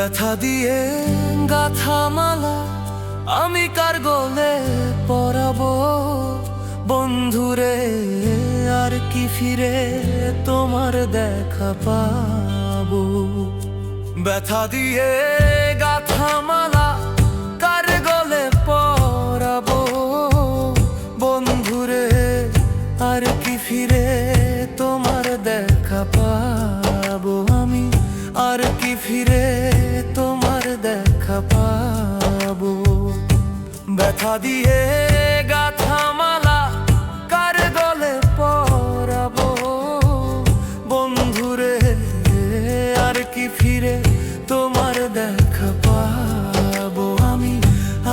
ব্যথা দিয়ে গাথা মালা আমি কার গলে পরাবো বন্ধুরে, আর কি ফিরে তোমার দেখা পাবো। ব্যথা দিয়ে গাথা মালা কার গলে পরাবো বন্ধুরে, আর কি ফিরে তোমার দেখা পাবো আমি, আর কি ফিরে তোমার দেখা পাবো। ব্যথা দিয়ে গাথা মালা কার গলে পরাবো বন্ধুরে, আর কি ফিরে তোমার দেখা পাবো আমি,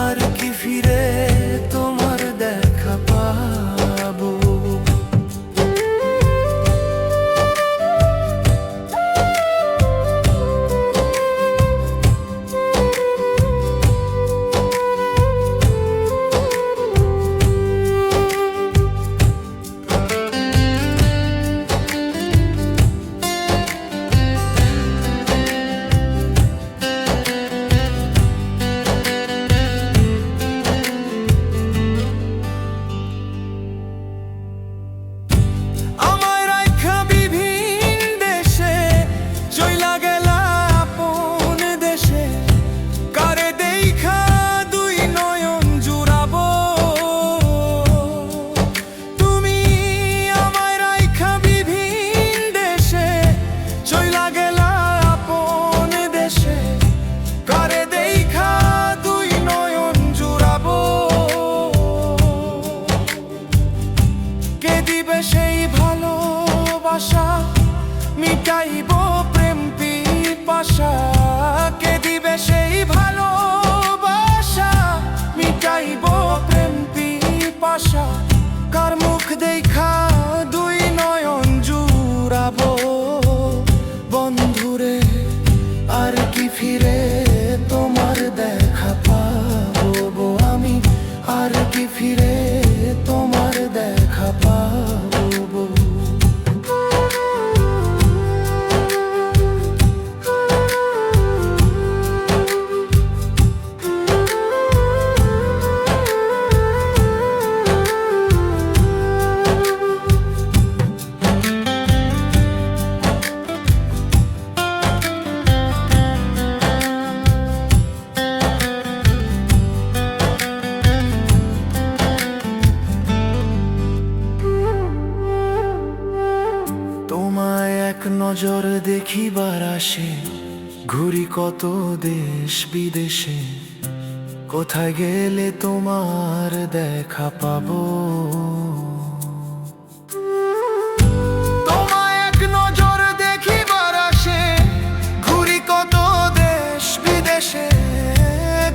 আর কি ফিরে তোমার দেখা পাবো। সেই ভালোবাসা মিটাইব প্রেম পিপাসা, কে দিবে সেই ভালোবাসা মিটাইব প্রেম পিপাসা, কার মুখ দেখা দুই নয়ন জুড়াবো বন্ধুরে, আর কি ফিরে তোমার দেখা পাবো আমি, আর কি ফিরে তোমার দেখা পাবো। তোমায় এক নজর দেখিবার আসে ঘুরি কত দেশ বিদেশে, কোথায় গেলে তোমার দেখা পাবো। তোমায় এক নজর দেখিবার আসে ঘুরি কত দেশ বিদেশে,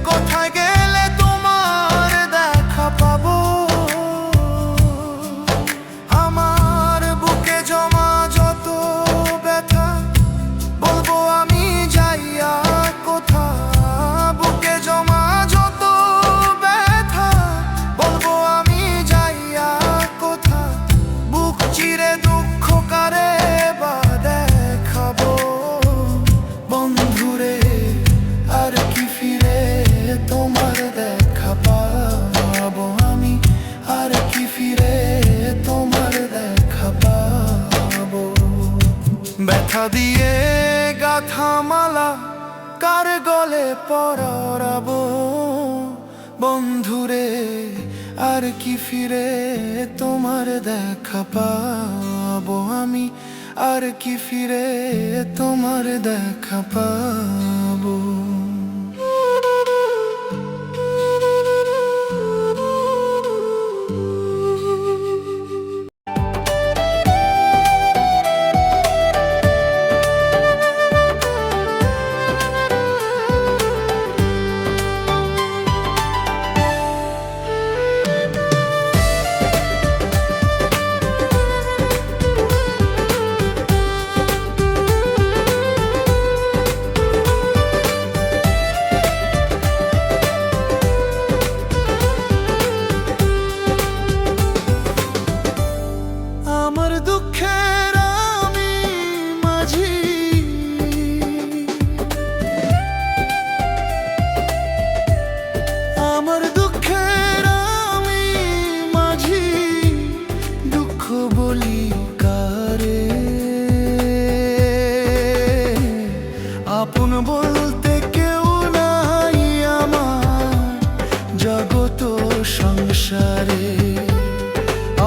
কোথায় গেলে তোমার দেখা পাবো। আমার বুকে জমা যত ব্যথা বলবো আমি যাইয়া কোথা, বুকে জমা যত ব্যথা বলবো আমি যাইয়া কোথা, বুক চিরে দুঃখ কারে বা দেখাবো বন্ধুরে, আর কি ফিরে তোমার দেখা পাবো আমি, আর কি ফিরে তোমার দেখা পাবো। ব্যথা দিয়ে গাথা মালা কার গলে পরাবো বন্ধুরে, আর কি ফিরে তোমার দেখা পাবো আমি, আর কি ফিরে তোমার দেখা পাবো।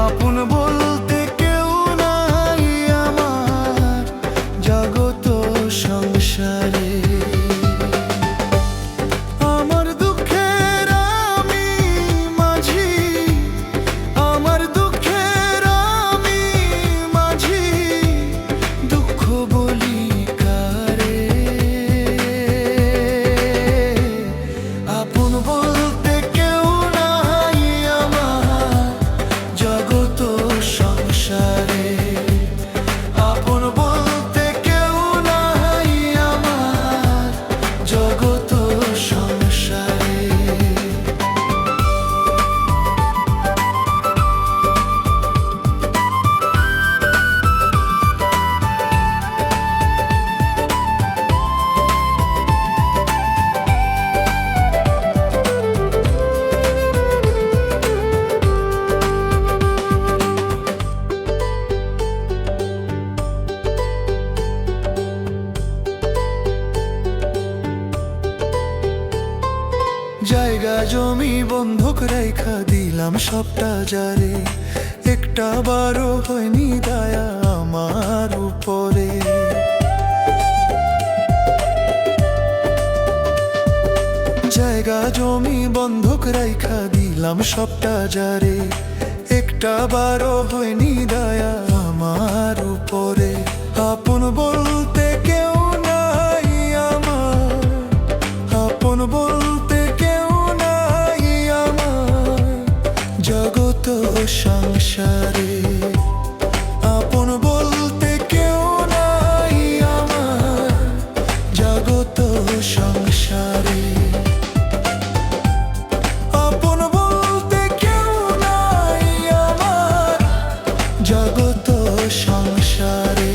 আপন বলতে কেউ নাই আমার জগত সংসারে। আমার দুঃখের আমি মাঝি, আমার দুঃখের আমি মাঝি, দুঃখ বলি কারে। আপন বলতে কেউ নাই আমার জগত সংসারে। আপন বলতে কেউ নাই আমার জগত সংসারে। জায়গা জমি বন্ধক রেখা দিলাম সবটা যারে, একটা বারও হয়নি দয়া আমার উপরে। জায়গা জমি বন্ধক রেখা দিলাম সবটা যারে, একটা বারও হয়নি দয়া আমার উপরে। আপন বলতে কেউ নাই আমার, আপন বলতে কেউ নাই আমার জগত সংসারে। আপন বলতে কেউ নাই আমার জগত সংসারে। আপন বলতে কেউ নাই আমার জগত সংসারে।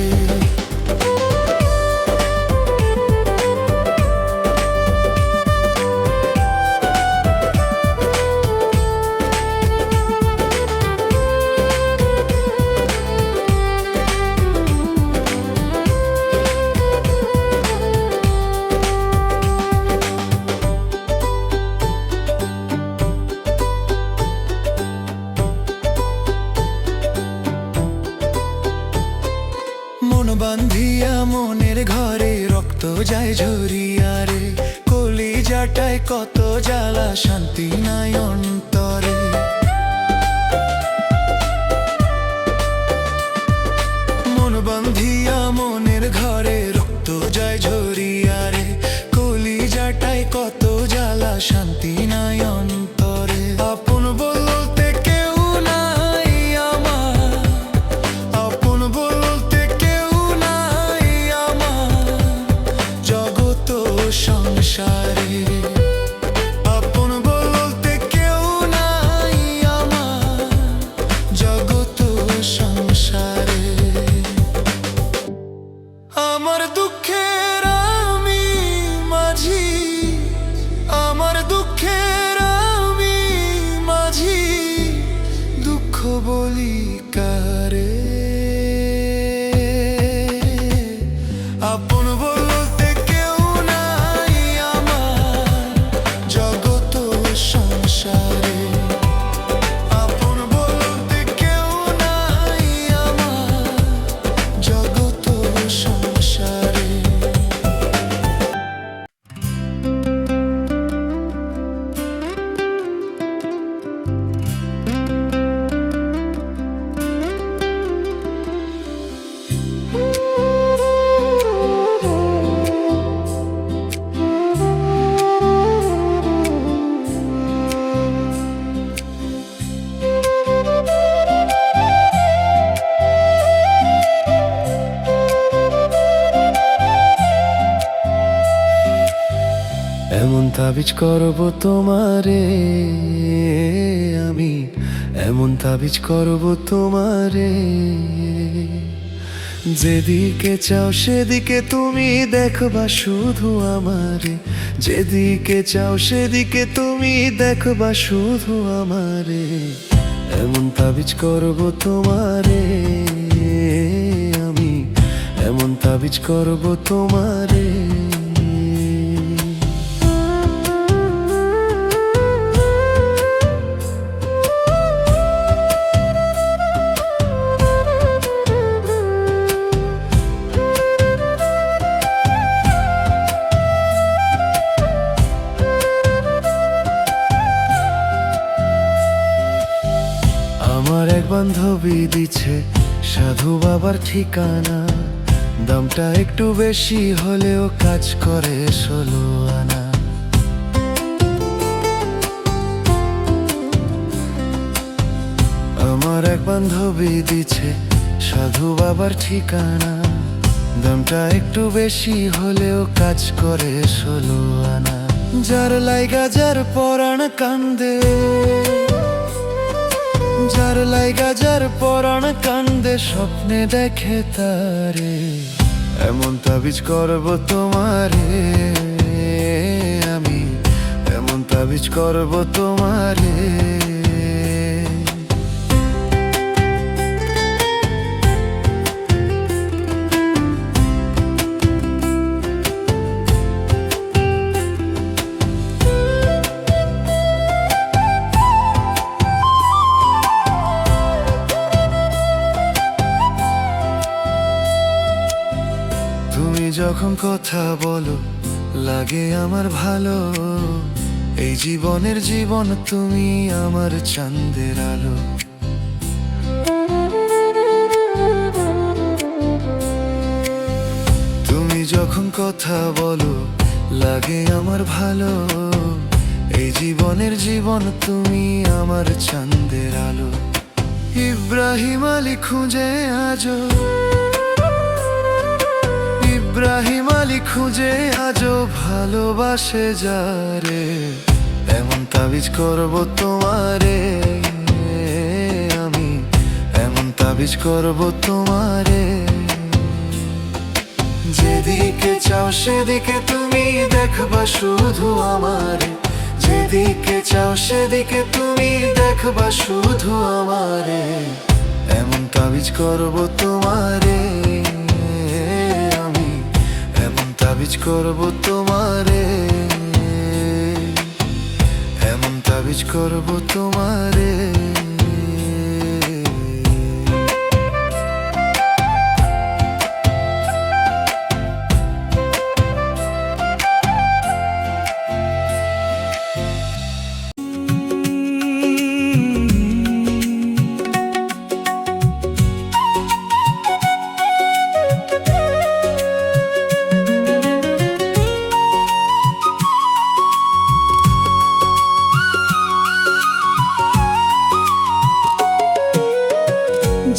মন বান্ধিয়া মনের ঘরে রক্ত যায় ঝরিয়া রে, কলিজাটায় কত জ্বালা শান্তি নাই অন্তরে। মন বান্ধিয়া মনের ঘরে রক্ত যায় ঝরিয়া রে, কলিজাটায় কত জ্বালা শান্তি নাই অন্তরে। আপন বলতে কেউ নাই আমার, আপন বলতে কেউ নাই আমার জগত সংসারে। আপন বলতে কেউ নাই আমার জগত সংসারে। আমার দুঃখের আমি মাঝি, আমার দুঃখের আমি মাঝি, দুঃখ বলি কারে। আপন বলতে কেউ নাই আমার জগত সংসারে। আপন বলতে কেউ নাই আমার জগত সংসারে। এমন তাবিজ করব তোমারে আমি, এমন তাবিজ করব তোমারে, যেদিকে চাও সেদিকে তুমি দেখবা শুধু আমারে। যেদিকে চাও সেদিকে তুমি দেখবা শুধু আমারে। এমন তাবিজ করব তোমারে আমি, এমন তাবিজ করব তোমারে। আমার এক বান্ধবী দিচ্ছে সাধু বাবার ঠিকানা, দামটা একটু বেশি হলেও কাজ করে 16 আনা। আমার এক বান্ধবী দিচ্ছে সাধু বাবার ঠিকানা, দামটা একটু বেশি হলেও কাজ করে 16 আনা। যার লাইগা যার পরাণ কান্দে, যার লাইগা যার পরাণ কান্দে, স্বপ্নে দেখে তারে, এমন তাবিজ করব তোমারে আমি, এমন তাবিজ করব তোমারে। তুমি যখন কথা বলো লাগে আমার ভালো, এই জীবনের জীবন তুমি আমার চাঁদের আলো। তুমি যখন কথা বলো লাগে আমার ভালো, এই জীবনের জীবন তুমি আমার চাঁদের আলো। ইব্রাহিম আলী খুঁজে আজো, ইব্রাহিম আলী খুঁজে আজও ভালোবাসে যারে, এমন তাবিজ করব তোমারে আমি, এমন তাবিজ করব তোমারে। যেদিকে চাও সেদিকে তুমি দেখবা শুধু আমারে, যেদিকে চাও সেদিকে তুমি দেখবা শুধু আমারে, এমন তাবিজ করব তোমারে, তাবিজ করব তোমারে, এমন তাবিজ করব তোমারে।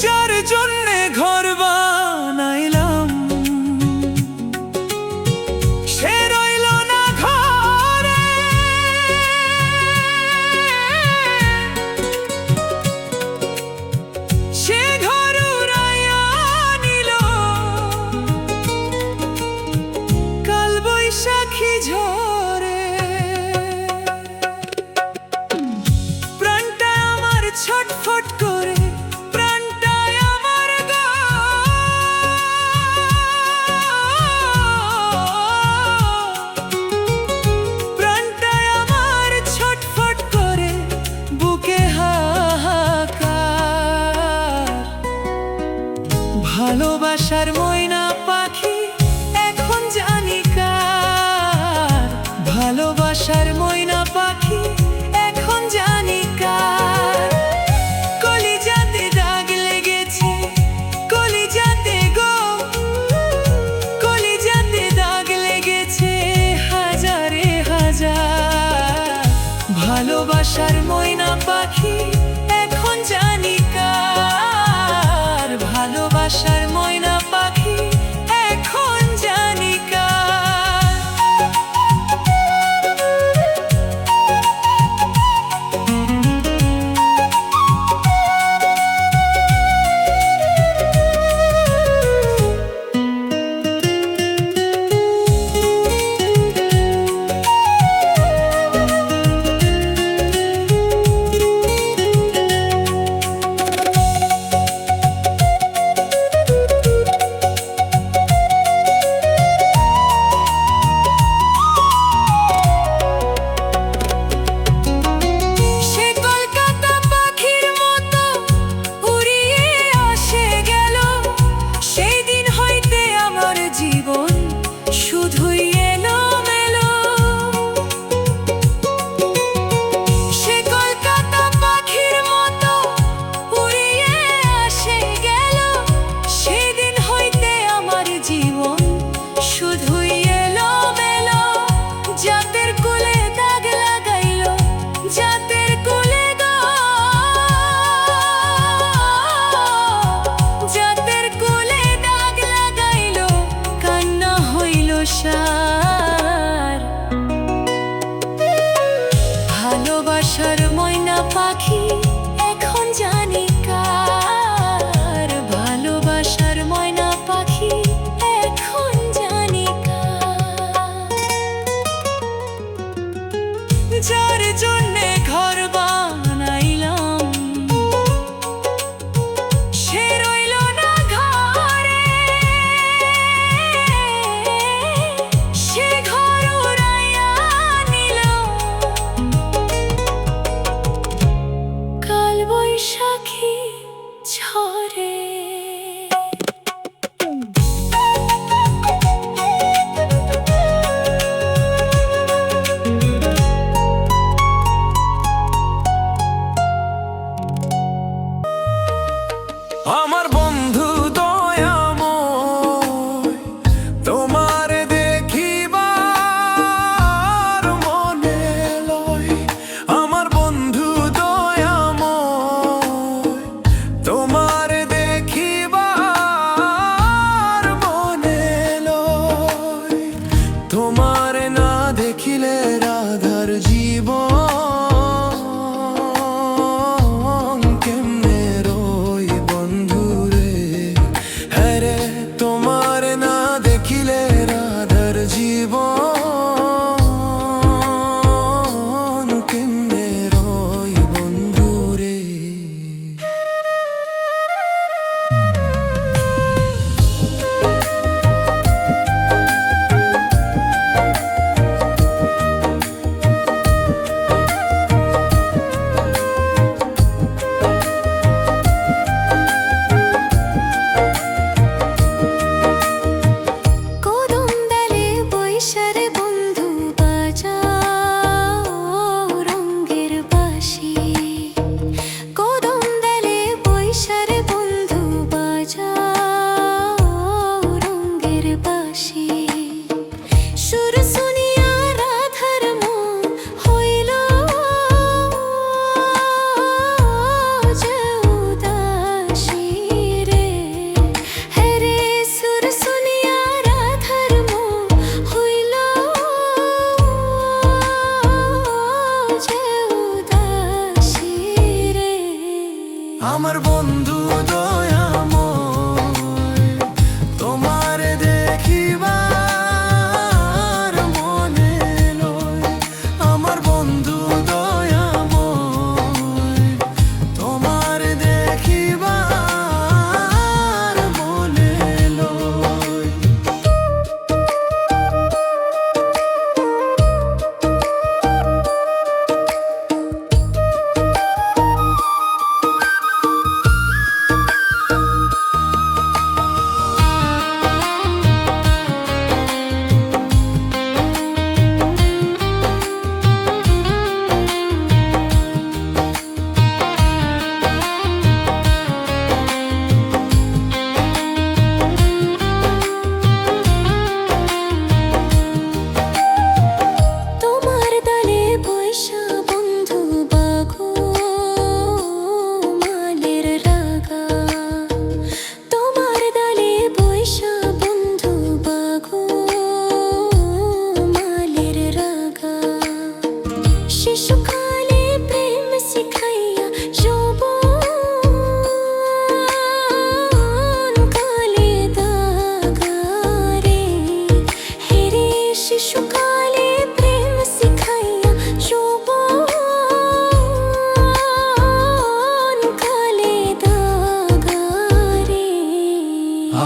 যার জন্যে ঘর বানাইলাম সে রইল না ঘরে, সে ঘর উড়াইয়া নিল কাল বৈশাখী ঝড়ে। প্রাণটা আমার ছটফট করে, ভালোবাসার ময়না পাখি এখন জানি কার, ভালোবাসার ময়না পাখি এখন জানি কার। আমার বন্ধু দয়াময়, তোমার দেখিবার মনে লয়। আমার বন্ধু দয়াময়, তোমার দেখিবার মনে লয়। তোমার না দেখিলে রাধার জীবন আমার বন্ধু দয়াময়, তোমার দেখিবার মনে লয়। আমার বন্ধু দয়াময়, তোমার দেখিবার মনে লয়।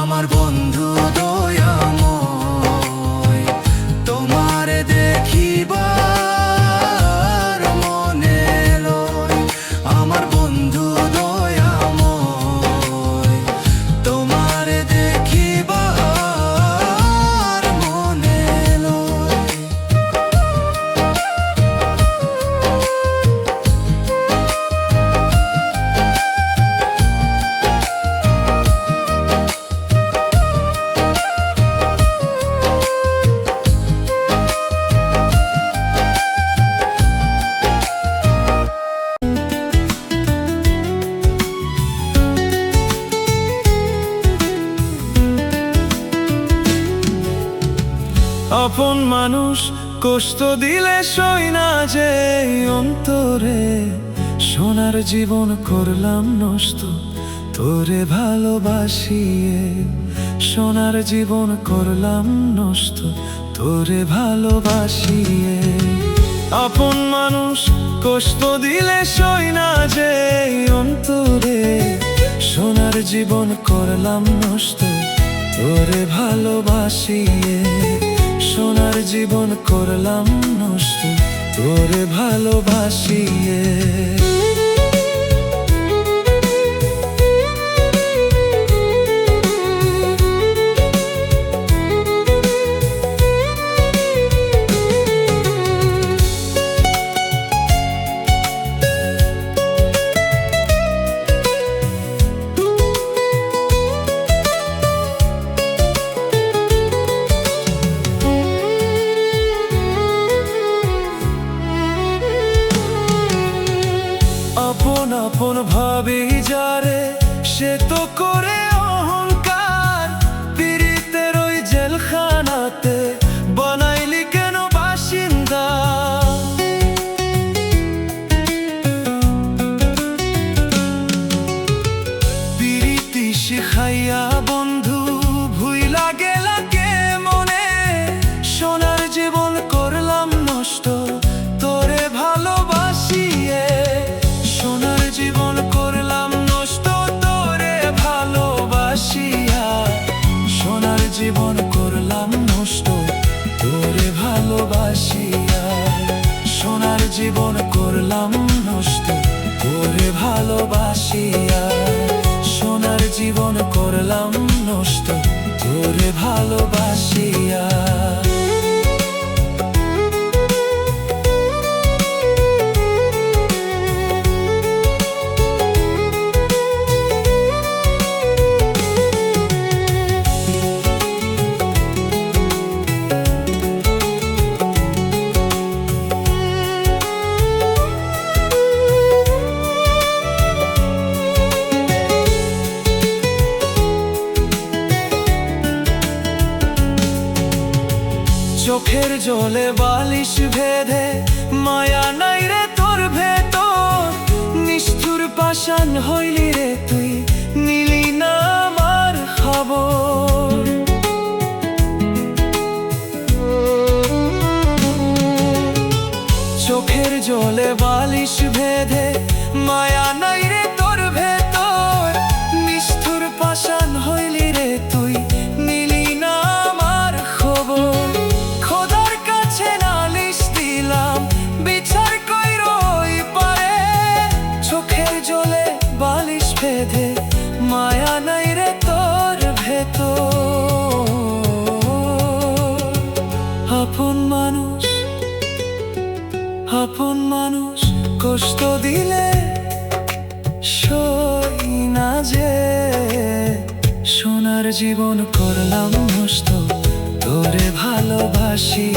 আমার বন্ধু দয়াময়, তোমার দেখিবার মনে লয়। আমার বন্ধু দয়াময়, তোমার দেখিবার মনে লয়। আপন মানুষ কষ্ট দিলে সই না যে অন্তরে, সোনার জীবন করলাম নষ্ট তোরে ভালোবাসিয়ে। সোনার জীবন করলাম নষ্ট তোরে ভালোবাসিয়ে। আপন মানুষ কষ্ট দিলে সই না যে অন্তরে, সোনার জীবন করলাম নষ্ট তোরে ভালোবাসিয়ে। সোনার জীবন করলাম নষ্ট তোরে ভালোবাসিয়ে। যারে সে তো করে অহংকার, পীড়িতের ওই জেলখানাতে বানাইলি কেন বাসিন্দা। পীড়িতি শিখাইয়া বন্ধু ভুইলা গেলা কে মনে, সোনার জীবন করলাম নষ্ট তোরে ভালোবাসিয়ে। সোনার জীবন করলাম নষ্ট তোরে ভালোবাসিয়া, সোনার জীবন করলাম নষ্ট তোরে ভালোবাসিয়া, সোনার জীবন করলাম নষ্ট তোরে ভালোবাসিয়া, সোনার জীবন করলাম নষ্ট তোরে ভালোবাসিয়া। চোখের জলে বালিশ ভেদে মায়া নাই রে তোর ভেতর, নিষ্ঠুর পাষাণ হইলি রে তুই, নিলি না আমার খবর। চোখের জলে বালিশ ভেদে মায়া নাই রে তোর ভেতর, নিষ্ঠুর পাষাণ হইলি রে তুই, নিলি না আমার খবর। খোদার কাছে নালিশ দিলাম বিচার কইরই পারে, চোখের জলে বালিশ ভেদে মায়া নাই রে তোর ভেতর। আপন মানুষ আপন মানুষ কষ্ট দিলে সই না যে, সোনার জীবন করলাম নষ্ট তোরে ভালোবাসি।